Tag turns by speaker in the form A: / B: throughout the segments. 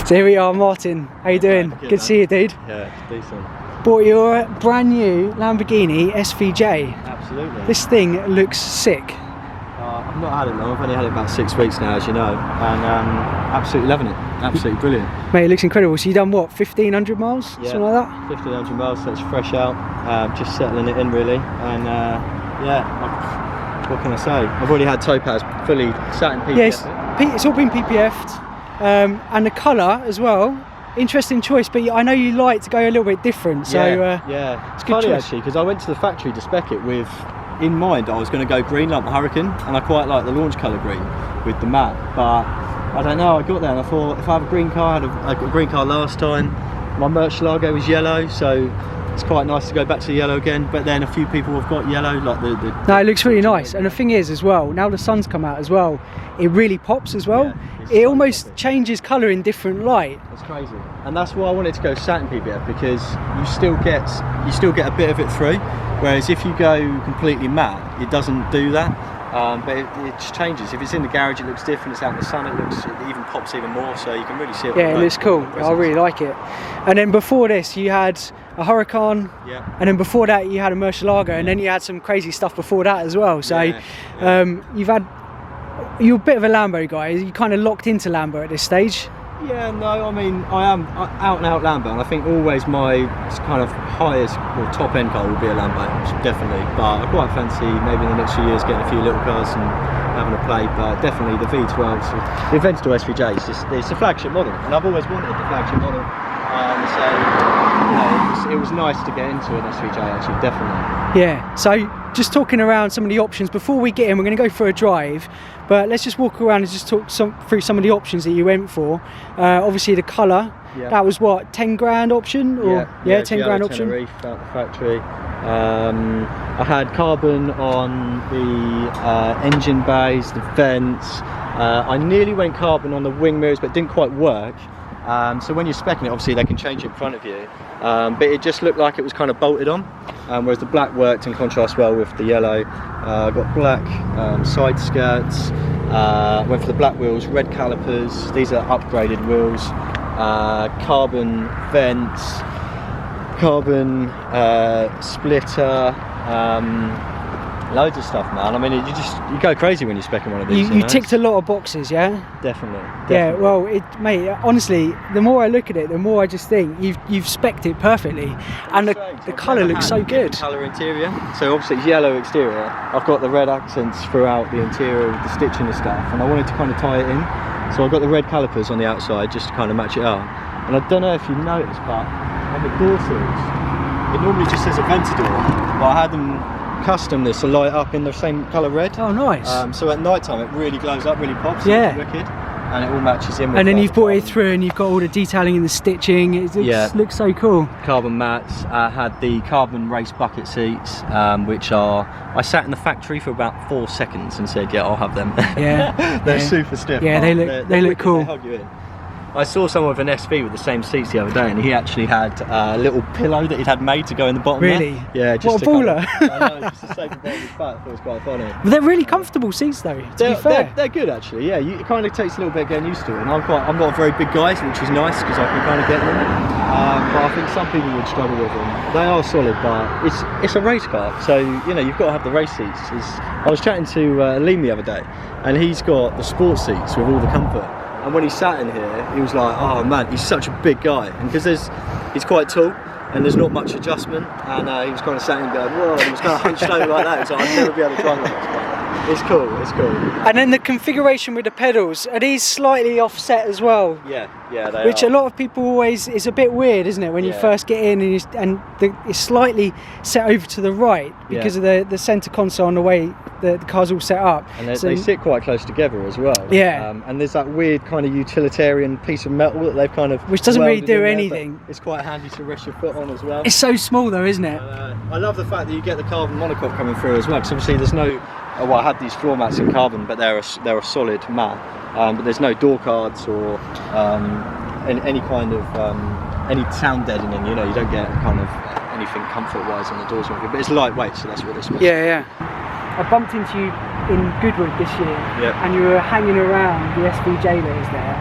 A: So here we are, Martin. How you doing? Good to see you, dude.
B: Yeah, it's decent.
A: Bought your brand new Lamborghini SVJ.
B: Absolutely.
A: This thing looks sick.
B: I've not had it long. I've only had it about 6 weeks now, as you know, and absolutely loving it. Absolutely brilliant.
A: Mate, it looks incredible. So you done what, 1,500 miles?
B: Yeah,
A: something like that?
B: 1,500 miles, so it's fresh out. Just settling it in, really. And yeah, what can I say? I've already had Topaz fully sat in PPF.
A: Yes, it's all been PPF'd. And the colour as well. Interesting choice, but I know you like to go a little bit different. So
B: yeah,
A: it's
B: funny
A: choice.
B: actually, because I went to the factory to spec it with in mind I was going to go green like the Hurricane, and I quite like the launch colour green with the matte, but I don't know, I got there and I thought if I have a green car, I got a green car last time, my Murcielago was yellow, so it's quite nice to go back to the yellow again, but then a few people have got yellow, like
A: no, it looks really nice, and the thing is as well, now the sun's come out as well, it really pops as well.
B: Yeah,
A: it almost changes colour in different light.
B: It's crazy, and that's why I wanted to go satin PPF, because you still get a bit of it through, whereas if you go completely matte, it doesn't do that. But it just changes. If it's in the garage, it looks different. It's out in the sun, it even pops even more. So you can really see it.
A: Yeah, it looks cool. I really like it. And then before this, you had a Huracan.
B: Yeah.
A: And then before that, you had a Murcielago, and then you had some crazy stuff before that as well. So you're a bit of a Lambo guy. You kind of locked into Lambo at this stage.
B: Yeah, no, I mean, I am out and out Lambo, and I think always my kind of highest or top end car will be a Lambo, definitely. But I quite fancy maybe in the next few years getting a few little cars and having a play. But definitely the V12, so the Aventador SVJ, it's the flagship model, and I've always wanted the flagship model. So you know, it was nice to get into an SVJ actually, definitely.
A: Yeah. So just talking around some of the options before we get in, we're going to go for a drive. But let's just walk around and just talk through some of the options that you went for. Obviously the colour, that was what, 10 grand option? Or, yeah 10 grand option.
B: Tenerife out the factory. I had carbon on the engine bays, the vents. I nearly went carbon on the wing mirrors, but it didn't quite work. So when you're speccing it, obviously they can change it in front of you, but it just looked like it was kind of bolted on, whereas the black worked in contrast well with the yellow. I got black side skirts, went for the black wheels, red calipers, these are upgraded wheels, carbon vents, carbon splitter, loads of stuff, man. I mean, you go crazy when you're speccing one of these.
A: You ticked a lot of boxes, yeah?
B: Definitely.
A: Yeah, well, mate, honestly, the more I look at it, the more I just think you've specced it perfectly, and the colour looks so good.
B: Colour interior, so obviously it's yellow exterior. I've got the red accents throughout the interior with the stitching and stuff, and I wanted to kind of tie it in. So I've got the red calipers on the outside just to kind of match it up. And I don't know if you noticed, but on the door sills, it normally just says Aventador, but I had them custom this to light up in the same colour red.
A: Oh, nice.
B: So at night time it really glows up, really pops.
A: Yeah.
B: It's wicked, and it all matches in with.
A: And then you've brought it through, and you've got all the detailing and the stitching. It looks so cool. Carbon
B: mats. I had the carbon race bucket seats, which I sat in the factory for about 4 seconds and said, yeah, I'll have them.
A: Yeah.
B: They're super stiff.
A: Yeah, they look cool.
B: They hug you in. I saw someone with an SV with the same seats the other day, and he actually had a little pillow that he'd had made to go in the bottom.
A: Really?
B: There. Yeah, just
A: what a baller!
B: I know, just to save the bottom of his back. I thought it was quite funny.
A: But they're really comfortable seats, though. To be fair,
B: they're good actually. Yeah, it kind of takes a little bit getting used to it. And I'm not a very big guy, which is nice because I can kind of get them. But I think some people would struggle with them. They are solid, but it's a race car, so you know you've got to have the race seats. I was chatting to Liam the other day, and he's got the sports seats with all the comfort. And when he sat in here, he was like, oh man, he's such a big guy. And because he's quite tall and there's not much adjustment, and he was kind of sat and going, whoa, and he was kind of hunched over like that. So I'd never be able to drive like this. It's cool, it's cool.
A: And then the configuration with the pedals, are these slightly offset as well?
B: Yeah, they
A: Which
B: are.
A: a lot of people always, it's a bit weird, isn't it, when you first get in and it's slightly set over to the right because of the centre console and the way the car's all set up.
B: And they sit quite close together as well.
A: Yeah.
B: And there's that weird kind of utilitarian piece of metal that they've kind of
A: which doesn't really do anything.
B: It's quite handy to rest your foot on as well.
A: It's so small though, isn't it?
B: I love the fact that you get the carbon monocoque coming through as well, because obviously there's no, well, I had these floor mats in carbon, but they're a solid mat, but there's no door cards or any kind of any sound deadening. You know, you don't get kind of anything comfort wise on the doors or anything, but it's lightweight, so that's what this was.
A: Yeah. I bumped into you in Goodwood this year, and you were hanging around the SVJ that was there.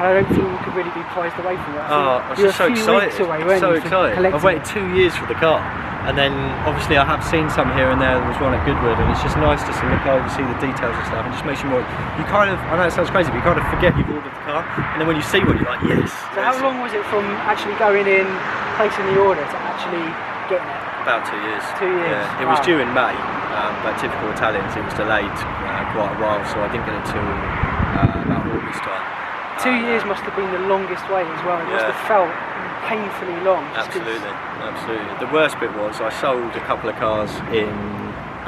A: and I don't think you could really be prized away from it.
B: I was just so excited. I've waited 2 years for the car, and then obviously I have seen some here and there. There was one at Goodwood, and it's just nice just to look over, see the details and stuff, and just makes you more. You kind of, I know it sounds crazy, but you kind of forget you've ordered the car, and then when you see one, you're like, yes.
A: So how long was it from actually going in, placing the order, to actually getting it?
B: About 2 years.
A: 2 years.
B: Yeah, it was due in May, but typical Italians, it was delayed quite a while, so I didn't get it till about August time.
A: 2 years must have been the longest wait as well. It must have felt painfully long.
B: Absolutely, absolutely. The worst bit was I sold a couple of cars in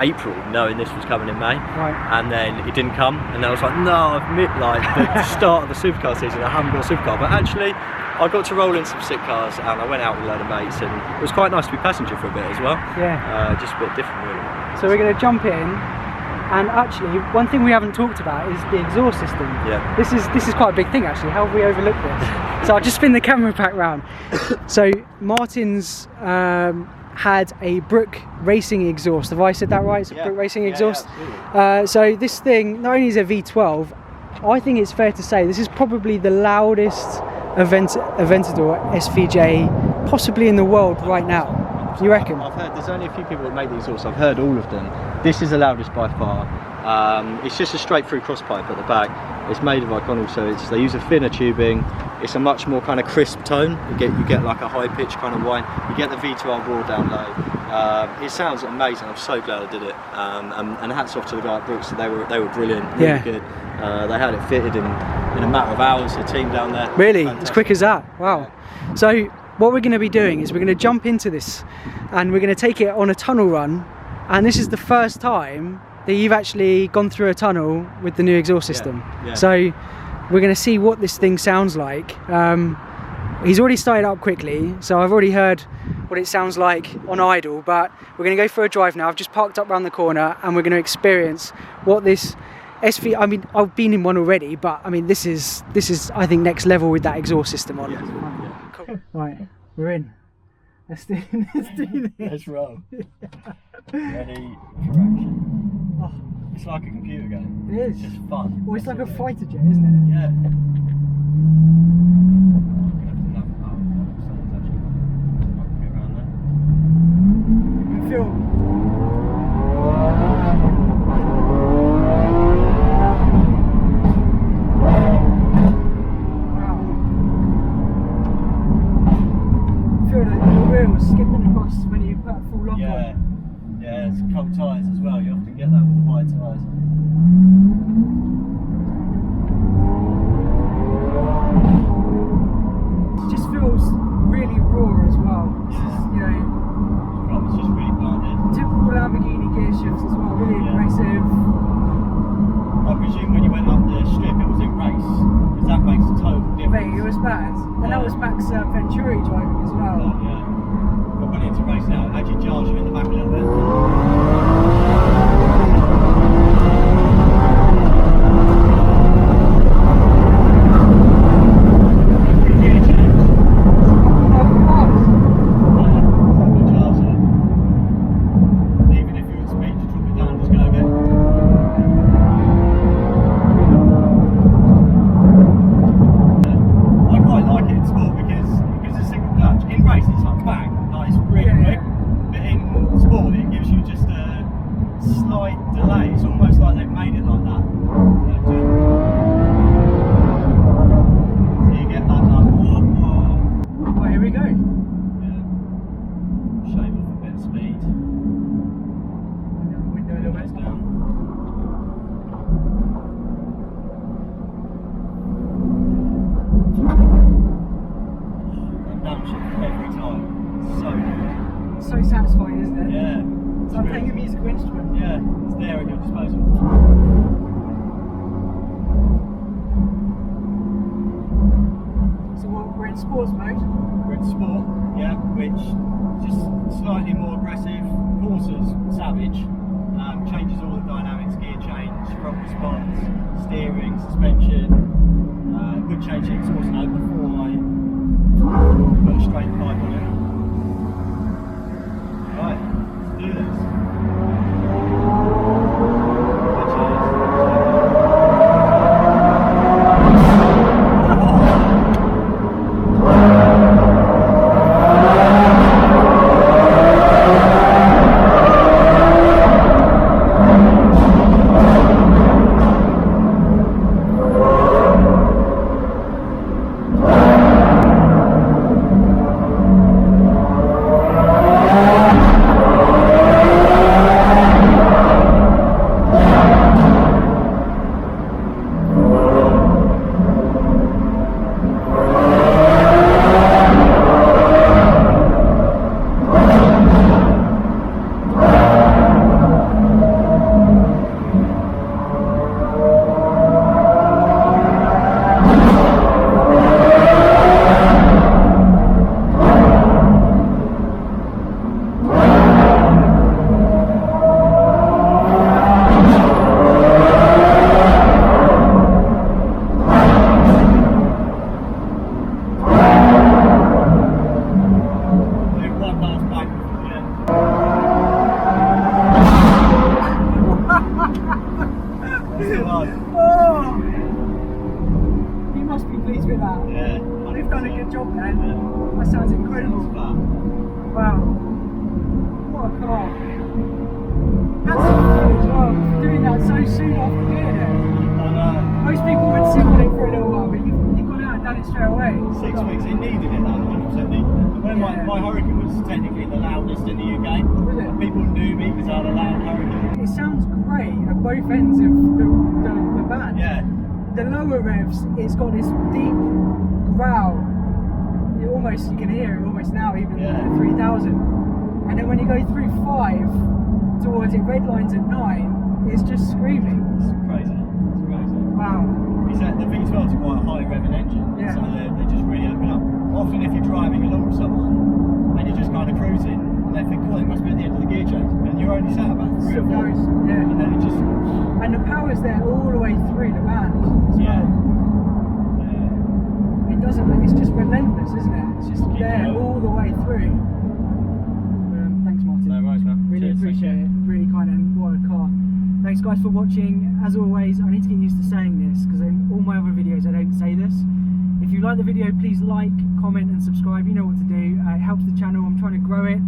B: April, knowing this was coming in May, and then it didn't come, and I was like, no, I've missed like the start of the supercar season. I haven't got a supercar, but actually, I got to roll in some sick cars, and I went out with a load of mates, and it was quite nice to be passenger for a bit as well.
A: Yeah.
B: Just a bit different, really.
A: So we're going to jump in. And actually, one thing we haven't talked about is the exhaust system.
B: Yeah.
A: This is quite a big thing actually. How have we overlooked this? So I'll just spin the camera back round. So Martin's had a Brooke Racing Exhaust. Have I said that right? It's a Brooke Racing Exhaust. So this thing not only is a V12, I think it's fair to say this is probably the loudest Aventador SVJ possibly in the world right now. You reckon?
B: I've heard there's only a few people that make the exhaust. I've heard all of them. This is the loudest by far. It's just a straight through cross pipe at the back. It's made of Iconal, so they use a thinner tubing. It's a much more kind of crisp tone. You get like a high pitch kind of whine. You get the V12 raw down low. It sounds amazing. I'm so glad I did it. And hats off to the guy at Brooks. They were brilliant. Really good. They had it fitted in a matter of hours. The team down there.
A: Really, as quick as that? Wow. So what we're going to be doing is we're going to jump into this and we're going to take it on a tunnel run, and this is the first time that you've actually gone through a tunnel with the new exhaust system. So we're going to see what this thing sounds like. He's already started up quickly, so I've already heard what it sounds like on idle, but we're going to go for a drive now. I've just parked up around the corner and we're going to experience what this I mean, I've been in one already, but I mean this is I think next level with that exhaust system on. Cool. Right, we're in. Let's do this.
B: Let's roll. Ready for action.
A: Oh.
B: It's like a computer game.
A: It is.
B: It's just fun.
A: Well, it's like a fighter jet, isn't it?
B: Yeah.
A: You can feel. Skipping across when you put a full lock on.
B: Yeah, it's cold tyres as well. You often get that with the wide tyres.
A: It just feels really raw as well. It's just, you know,
B: It's just really planted.
A: Typical Lamborghini gear shifts as well, really aggressive.
B: I presume when you went up the strip it was in race, because that makes a total difference.
A: Mate, it was bad. And that was Max Venturi driving as well.
B: But when it's a race now, it actually jars you in the back a little bit. Even if you're at speed, you drop it down just a little bit. I quite like it in sport because it's a single clutch. In race it's like bang, nice, really quick. But in sport it gives you just a slight delay. It's almost like they've made it like that. So you get that like whoa.
A: Well, here we go.
B: Yeah. Shave off a bit of speed.
A: Window a little bit
B: down. Every time. So good.
A: So satisfying, isn't it?
B: Yeah.
A: It's like playing a musical instrument.
B: Yeah, it's there at your disposal.
A: So we're in sports mode.
B: We're in sport, yeah, which just slightly more aggressive, courses, savage. Changes all the dynamics, gear change, front response, steering, suspension. Would change the exhaust note before I put a straight pipe on it. Right, let's do this. Cheers. still on.
A: Oh! You must be pleased with that.
B: Yeah.
A: They've done a good job then. That sounds incredible. Wow. What a car. That's so cool as well. Doing that so soon after doing it.
B: I know.
A: Most people would sit on it for a little while, but you've gone out and done it straight away.
B: 6 weeks, it needed it, that 100% needed it. When my Hurricane was technically the loudest in the UK,
A: Was it?
B: people knew me because I had a loud Hurricane.
A: It sounds great at both ends of the band.
B: Yeah.
A: The lower revs, it's got this deep growl. You can hear it almost now, even at 3000. And then when you go through 5 towards it, red lines at 9, it's just screaming.
B: It's crazy. It's crazy.
A: Wow.
B: The V12s are quite a high revving engine, so they just really open up. Often if you're driving along with someone and you're just kind of cruising, and they think, oh, it must be at the end of the gear change, and you're only sat about 3 or 4, and then it just...
A: And the power's there all the way through the band as well. It doesn't, it's just relentless, isn't it? It's just there all the way through. Thanks, Martin.
B: No worries, man.
A: Really appreciate it. Really kind of, what a car. Thanks guys for watching. As always, I need to get used to saying this because in all my other videos I don't say this. If you like the video, please like, comment and subscribe. You know what to do. It helps the channel. I'm trying to grow it.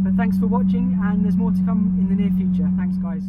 A: But thanks for watching, and there's more to come in the near future. Thanks guys.